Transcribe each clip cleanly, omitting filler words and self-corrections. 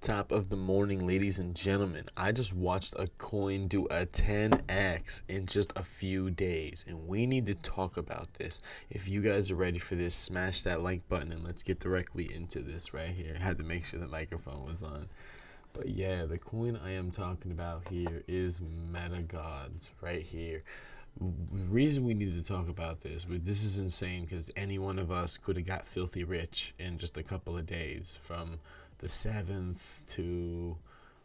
Top of the morning, ladies and gentlemen. I just watched a coin do a 10x in just a few days, and we need to talk about this. If you guys are ready for this, smash that like button and let's get directly into this right here. I had to make sure the microphone was on. But yeah, the coin I am talking about here is MetaGods right here. The reason we need to talk about this is insane because any one of us could have got filthy rich in just a couple of days, from the 7th to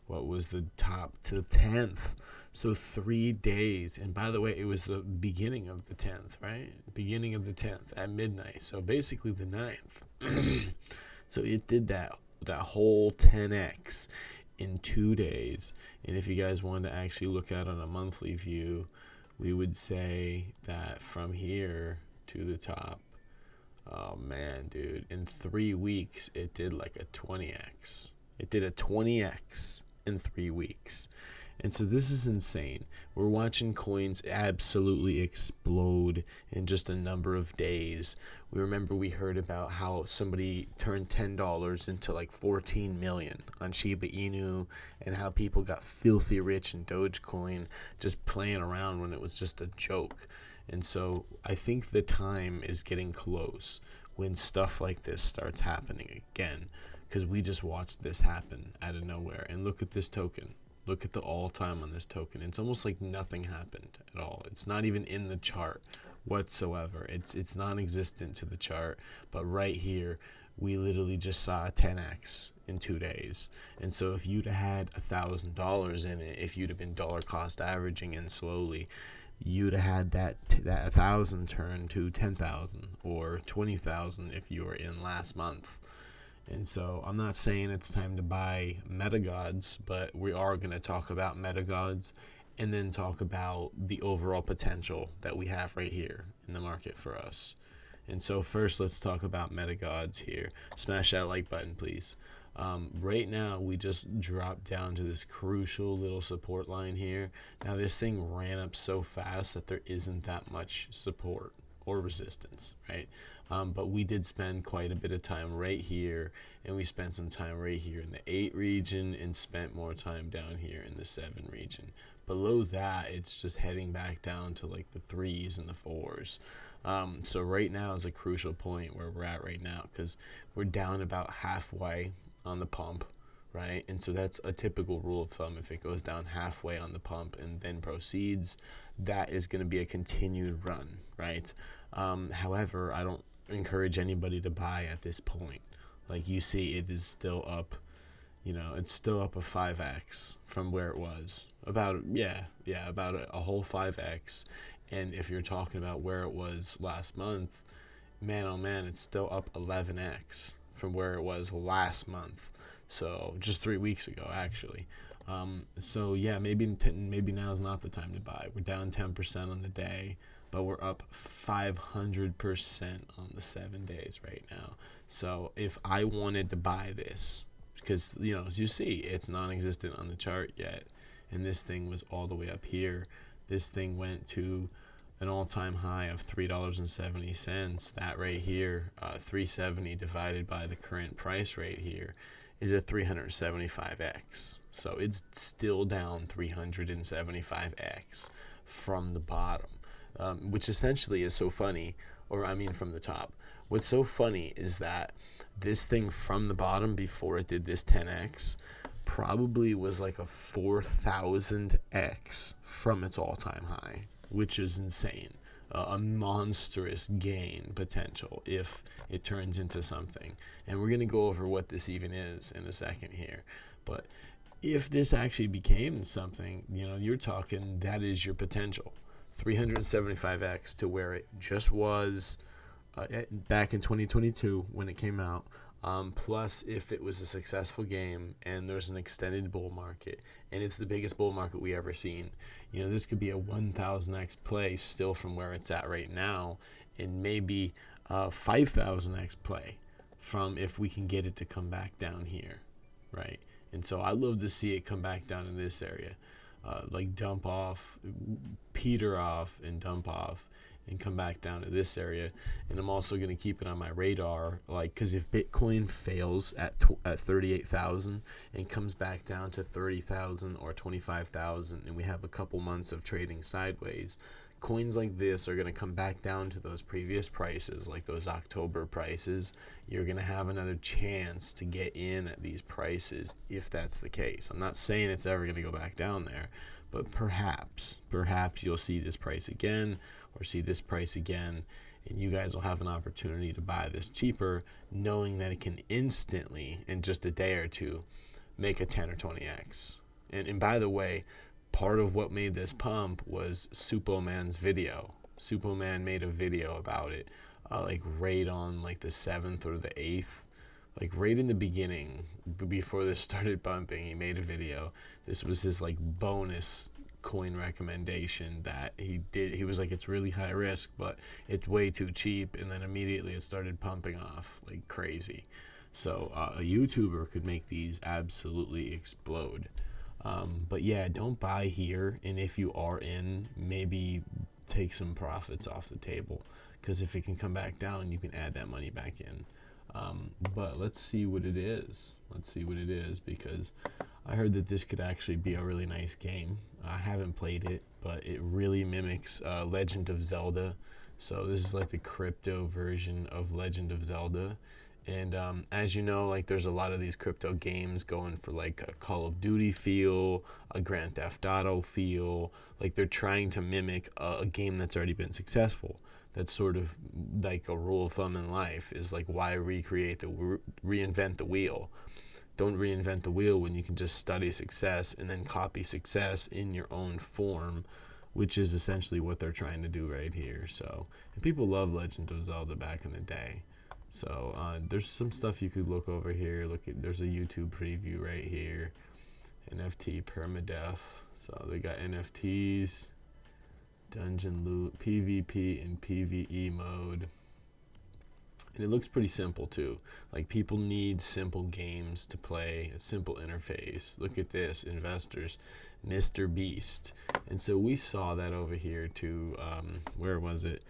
what was the top to the 10th. So 3 days. And by the way, it was the beginning of the 10th, right? Beginning of the 10th at midnight. So basically the 9th. So it did that whole 10x in 2 days. And if you guys want to actually look at on a monthly view, we would say that from here to the top, oh man, dude, in 3 weeks, it did like a 20x. It did a 20x in 3 weeks. And so this is insane. We're watching coins absolutely explode in just a number of days. We heard about how somebody turned $10 into like 14 million on Shiba Inu, and how people got filthy rich in Dogecoin just playing around when it was just a joke. And so I think the time is getting close when stuff like this starts happening again, because we just watched this happen out of nowhere. And look at this token. Look at the all-time on this token. It's almost like nothing happened at all. It's not even in the chart whatsoever. It's non-existent to the chart. But right here, we literally just saw a 10x in 2 days. And so if you'd have had $1,000 in it, if you'd have been dollar cost averaging in slowly, you'd have had that 1,000 turn to 10,000 or 20,000 if you were in last month. And so I'm not saying it's time to buy MetaGods, but we are going to talk about MetaGods and then talk about the overall potential that we have right here in the market for us. And so first, let's talk about MetaGods here. Smash that like button, please. Right now, we just dropped down to this crucial little support line here. Now, this thing ran up so fast that there isn't that much support or resistance, right? But we did spend quite a bit of time right here, and we spent some time right here in the 8 region and spent more time down here in the 7 region. Below that, it's just heading back down to like the 3s and the 4s. So right now is a crucial point where we're at right now, because we're down about halfway on the pump, right? And so that's a typical rule of thumb. If it goes down halfway on the pump and then proceeds, that is going to be a continued run, right? However, I don't encourage anybody to buy at this point. Like you see, it is still up, it's still up a 5x from where it was. About a whole 5x. And if you're talking about where it was last month, man, oh man, it's still up 11x from where it was last month. So just 3 weeks ago, actually. So yeah, maybe now is not the time to buy. We're down 10% on the day, but we're up 500% on the 7 days right now. So if I wanted to buy this, because as you see, it's non-existent on the chart yet, and this thing was all the way up here. This thing went to an all-time high of $3.70. That right here, 370 divided by the current price right here, is a 375x. So it's still down 375x from the bottom, which essentially is so funny, from the top. What's so funny is that this thing from the bottom, before it did this 10x, probably was like a 4,000x from its all-time high, which is insane. A monstrous gain potential if it turns into something. And we're going to go over what this even is in a second here. But if this actually became something, you're talking, that is your potential. 375x to where it just was back in 2022 when it came out. Plus, if it was a successful game and there's an extended bull market, and it's the biggest bull market we ever seen, this could be a 1,000x play still from where it's at right now, and maybe a 5,000x play from if we can get it to come back down here, right? And so I'd love to see it come back down in this area, like dump off, peter off, and dump off, and come back down to this area. And I'm also going to keep it on my radar, like, because if Bitcoin fails at 38,000 and comes back down to 30,000 or 25,000, and we have a couple months of trading sideways, coins like this are going to come back down to those previous prices, like those October prices. You're going to have another chance to get in at these prices if that's the case. I'm not saying it's ever going to go back down there, but perhaps you'll see this price again or see this price again, and you guys will have an opportunity to buy this cheaper, knowing that it can instantly, in just a day or two, make a 10 or 20x. And by the way, part of what made this pump was Supoman's video. Supoman made a video about it, like right on like the 7th or the 8th, like right in the beginning, before this started pumping. He made a video. This was his like bonus coin recommendation that he did. He was like, it's really high risk, but it's way too cheap, and then immediately it started pumping off like crazy. So a YouTuber could make these absolutely explode. But yeah, don't buy here, and if you are in, maybe take some profits off the table, because if it can come back down, you can add that money back in. But let's see what it is. Because I heard that this could actually be a really nice game. I haven't played it, but it really mimics Legend of Zelda. So this is like the crypto version of Legend of Zelda. And as you know, like there's a lot of these crypto games going for like a Call of Duty feel, a Grand Theft Auto feel. Like they're trying to mimic a game that's already been successful. That's sort of like a rule of thumb in life, is like, why reinvent the wheel? Don't reinvent the wheel when you can just study success and then copy success in your own form, which is essentially what they're trying to do right here. So, and people love Legend of Zelda back in the day. So there's some stuff you could look over here. There's a YouTube preview right here. NFT permadeath. So they got NFTs, dungeon loot, PvP and PvE mode. And it looks pretty simple too. Like, people need simple games to play, a simple interface. Look at this, investors, Mr. Beast. And so we saw that over here too. Where was it?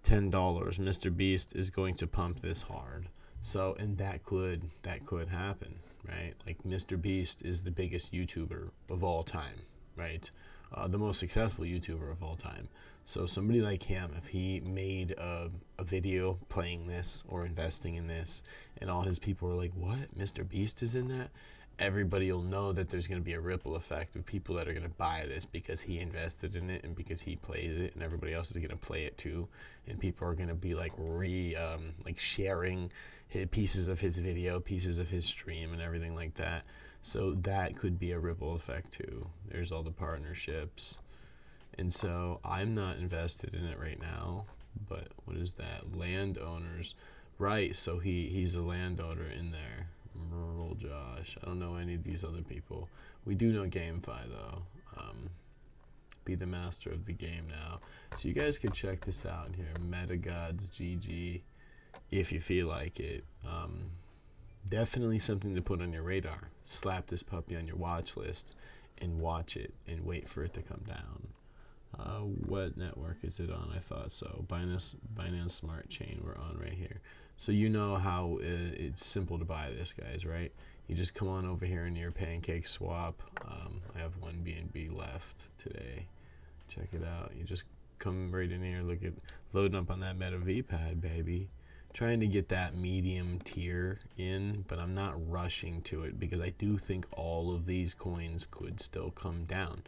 $10. Mr. Beast is going to pump this hard. So, and that could happen, right? Like, Mr. Beast is the biggest YouTuber of all time, right? The most successful YouTuber of all time. So somebody like him, if he made a video playing this or investing in this, and all his people were like, what, Mr. Beast is in that? Everybody will know that there's going to be a ripple effect of people that are going to buy this because he invested in it and because he plays it, and everybody else is going to play it too. And people are going to be like sharing pieces of his video, pieces of his stream, and everything like that. So that could be a ripple effect too. There's all the partnerships. And so I'm not invested in it right now, but what is that? Landowners. Right, so he's a landowner in there. Rural Josh. I don't know any of these other people. We do know GameFi though. Be the master of the game now. So you guys can check this out in here. MetaGods GG if you feel like it. Definitely something to put on your radar. Slap this puppy on your watch list and watch it and wait for it to come down. What network is it on? I thought so. Binance Smart Chain we're on right here. So you know how it's simple to buy this, guys, right? You just come on over here in your Pancake Swap. I have one BNB left today. Check it out. You just come right in here, look at loading up on that Meta V pad, baby. Trying to get that medium tier in, but I'm not rushing to it because I do think all of these coins could still come down.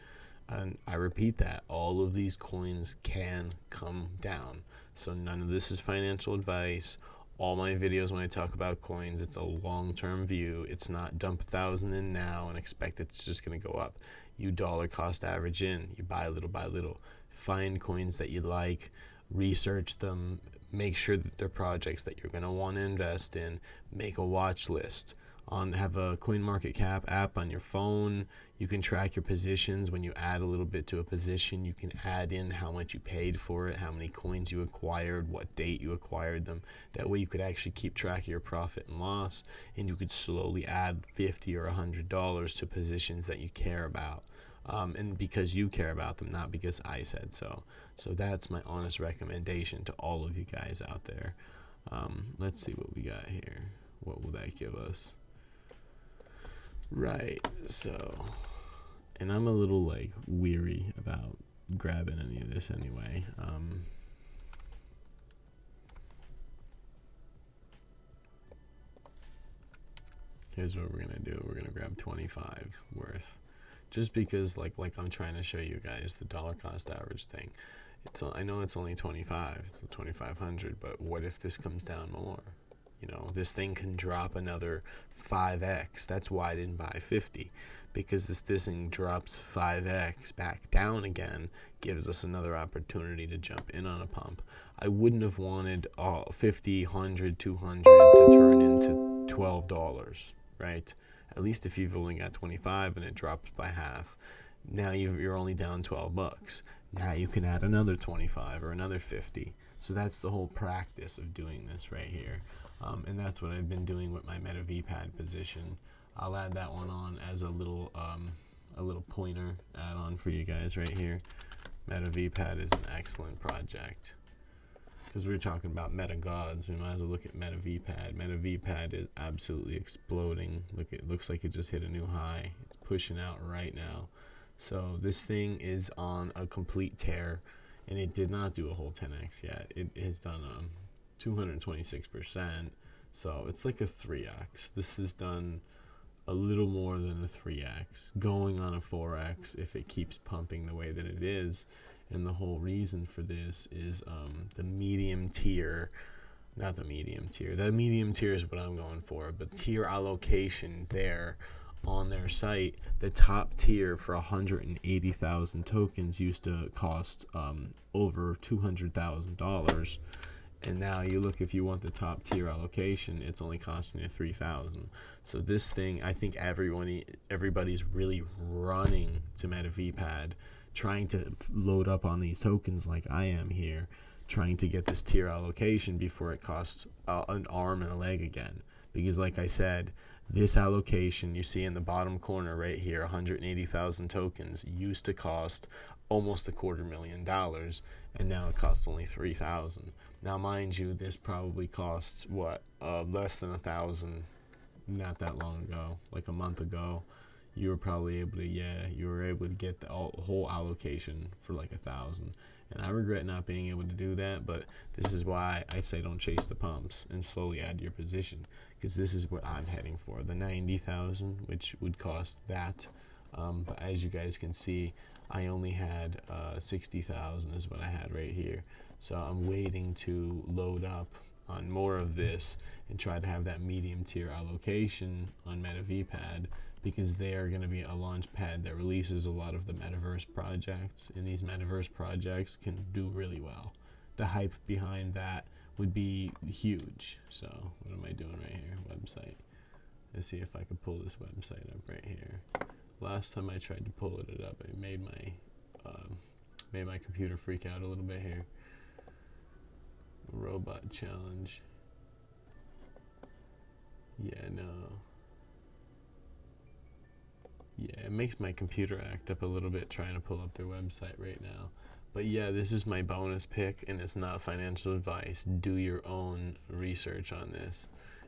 And I repeat that, all of these coins can come down. So none of this is financial advice. All my videos when I talk about coins, it's a long-term view. It's not dump 1,000 in now and expect it's just going to go up. You dollar cost average in. You buy little by little. Find coins that you like. Research them. Make sure that they're projects that you're going to want to invest in. Make a watch list. Have a CoinMarketCap app on your phone. You can track your positions. When you add a little bit to a position, you can add in how much you paid for it, how many coins you acquired, what date you acquired them. That way you could actually keep track of your profit and loss, and you could slowly add $50 or $100 to positions that you care about. and because you care about them, not because I said so. So that's my honest recommendation to all of you guys out there. Let's see what we got here. What will that give us? Right, so, and I'm a little like weary about grabbing any of this anyway. Here's what we're gonna do. We're gonna grab 25 worth, just because like I'm trying to show you guys the dollar cost average thing. I know it's only 25, it's 2,500, but what if this comes down more? You know, this thing can drop another 5x. That's why I didn't buy 50, because this thing drops 5x back down again, gives us another opportunity to jump in on a pump. I wouldn't have wanted 50, 100, 200 to turn into $12, right? At least if you've only got 25 and it drops by half, now you're only down 12 bucks. Now you can add another 25 or another 50. So that's the whole practice of doing this right here. And that's what I've been doing with my Meta VPAD position. I'll add that one on as a little pointer add-on for you guys right here. Meta VPAD is an excellent project. Because we're talking about meta gods, we might as well look at Meta VPAD. Meta VPAD is absolutely exploding. Look, it looks like it just hit a new high. It's pushing out right now. So this thing is on a complete tear, and it did not do a whole 10x yet. It has done 226%, so it's like a 3x. This has done a little more than a 3x, going on a 4x if it keeps pumping the way that it is. And the whole reason for this is the medium tier, not the medium tier. The medium tier is what I'm going for, but tier allocation there on their site, the top tier for 180,000 tokens used to cost over $200,000. And now you look, if you want the top tier allocation, it's only costing you 3,000. So this thing, I think everybody's really running to Meta VPAD, trying to load up on these tokens like I am here, trying to get this tier allocation before it costs an arm and a leg again. Because like I said, this allocation you see in the bottom corner right here, 180,000 tokens, used to cost almost $250,000, and now it costs only 3,000. Now mind you, this probably costs what, less than 1,000 not that long ago, like a month ago. You were probably able to, you were able to get the whole allocation for like 1,000. And I regret not being able to do that, but this is why I say don't chase the pumps and slowly add to your position, because this is what I'm heading for, the 90,000, which would cost that. But as you guys can see, I only had 60,000 is what I had right here. So I'm waiting to load up on more of this and try to have that medium tier allocation on Meta VPAD, because they are going to be a launch pad that releases a lot of the metaverse projects, and these metaverse projects can do really well. The hype behind that would be huge. So what am I doing right here? Website. Let's see if I can pull this website up right here. Last time I tried to pull it up, it made my computer freak out a little bit here. Robot challenge. Yeah, no. Yeah, it makes my computer act up a little bit trying to pull up their website right now. But yeah, this is my bonus pick, and it's not financial advice. Do your own research on this.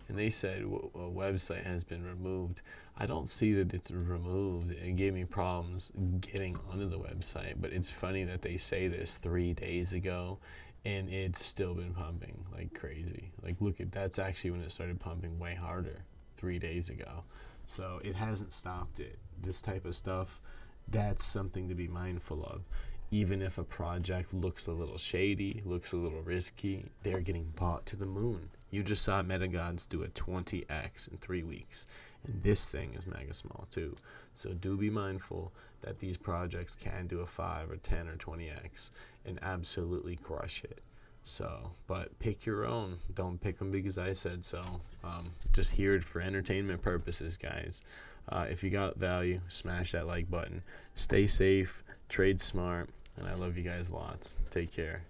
And they said a website has been removed. I don't see that it's removed. It gave me problems getting onto the website, but it's funny that they say this 3 days ago, and it's still been pumping like crazy. Like, look at, that's actually when it started pumping way harder 3 days ago. So it hasn't stopped it. This type of stuff, that's something to be mindful of. Even if a project looks a little shady, looks a little risky, they're getting bought to the moon. You just saw MetaGods do a 20x in 3 weeks, and this thing is mega small too. So do be mindful that these projects can do a 5 or 10 or 20x and absolutely crush it. So, but pick your own. Don't pick them because I said so. Just hear it for entertainment purposes, guys. If you got value, smash that like button. Stay safe, trade smart, and I love you guys lots. Take care.